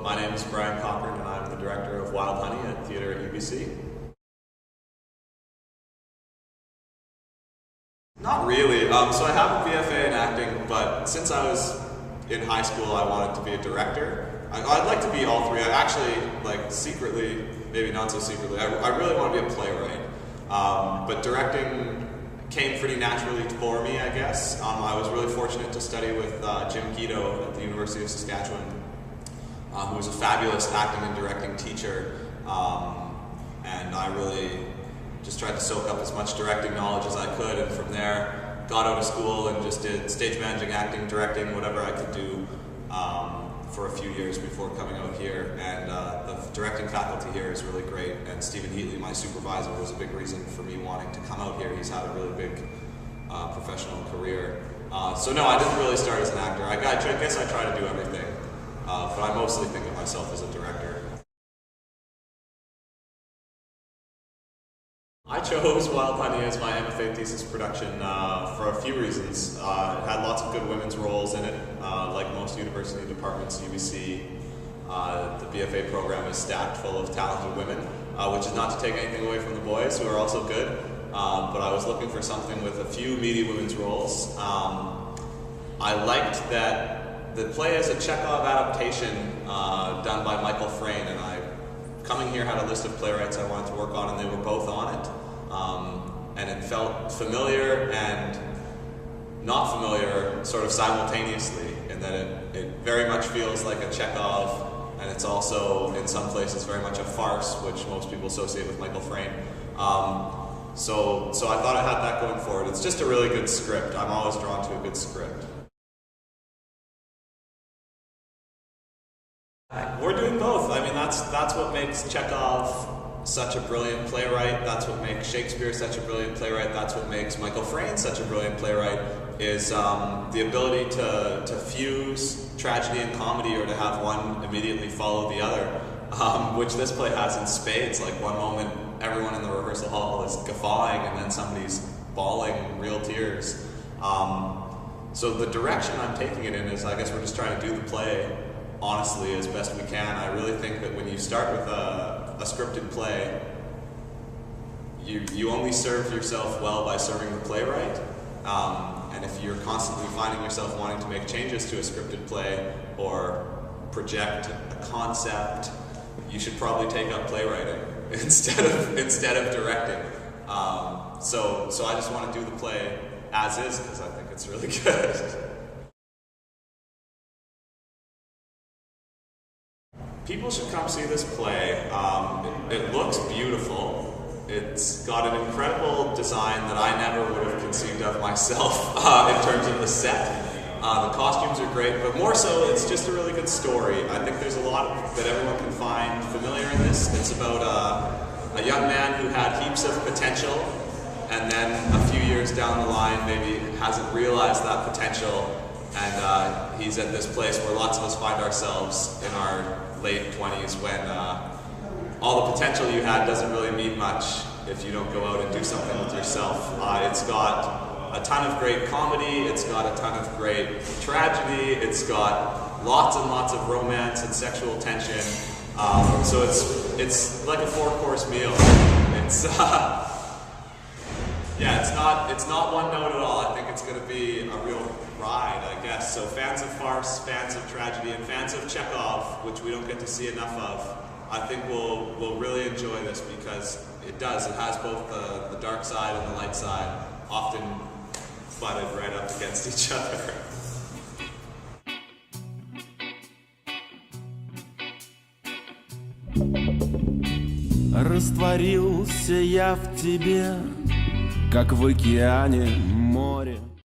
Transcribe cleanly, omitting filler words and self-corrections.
my name is Brian Cochrane and I'm the director of Wild Honey at Theatre UBC. Not really. So I have a BFA in acting, but since I was in high school I wanted to be a director. I'd like to be all three. I actually, like, secretly, maybe not so secretly, I really want to be a playwright. But directing came pretty naturally for me, I guess. I was really fortunate to study with Jim Guido at the University of Saskatchewan, who was a fabulous acting and directing teacher. And I really just tried to soak up as much directing knowledge as I could, and from there got out of school and just did stage managing, acting, directing, whatever I could do for a few years before coming out here. And the directing faculty here is really great, and Stephen Heatley, my supervisor, was a big reason for me wanting to come out here. He's had a really big professional career. So no, I didn't really start as an actor. I guess I try to do everything, but I mostly think of myself as a director. I chose Wild Honey as my MFA thesis production for a few reasons. It had lots of good women's roles in it. Like most university departments, UBC, the BFA program is stacked full of talented women, which is not to take anything away from the boys, who are also good. But I was looking for something with a few meaty women's roles. I liked that the play is a Chekhov adaptation done by Michael Frayn, and coming here had a list of playwrights I wanted to work on, and they were both on it. And it felt familiar and not familiar sort of simultaneously, in that it very much feels like a Chekhov, and it's also in some places very much a farce, which most people associate with Michael Frayn. So I thought it had that going for it. It's just a really good script. I'm always drawn to a good script. We're doing both. I mean, that's what makes Chekhov such a brilliant playwright. That's what makes Shakespeare such a brilliant playwright. That's what makes Michael Frayn such a brilliant playwright, is the ability to fuse tragedy and comedy, or to have one immediately follow the other, which this play has in spades. Like, one moment everyone in the rehearsal hall is guffawing, and then somebody's bawling real tears. So the direction I'm taking it in is, I guess we're just trying to do the play honestly as best we can. I really think that when you start with a scripted play, you only serve yourself well by serving the playwright. And if you're constantly finding yourself wanting to make changes to a scripted play or project a concept, you should probably take up playwriting instead of directing. So I just want to do the play as is, because I think it's really good. People should come see this play. It looks beautiful. It's got an incredible design that I never would have conceived of myself in terms of the set. The costumes are great, but more so, it's just a really good story. I think there's a lot that everyone can find familiar in this. It's about a young man who had heaps of potential, and then a few years down the line maybe hasn't realized that potential, and he's at this place where lots of us find ourselves in our late 20s, when all the potential you had doesn't really mean much if you don't go out and do something with yourself. It's got a ton of great comedy, it's got a ton of great tragedy, it's got lots and lots of romance and sexual tension. So it's like a 4-course meal. It's yeah, it's not one note at all. I think it's going to be a real ride, I guess. So fans of farce, fans of tragedy, and fans of Chekhov, which we don't get to see enough of, I think will really enjoy this, because it has both the dark side and the light side, often butted right up against each other. Растворился я в тебе, как в океане море.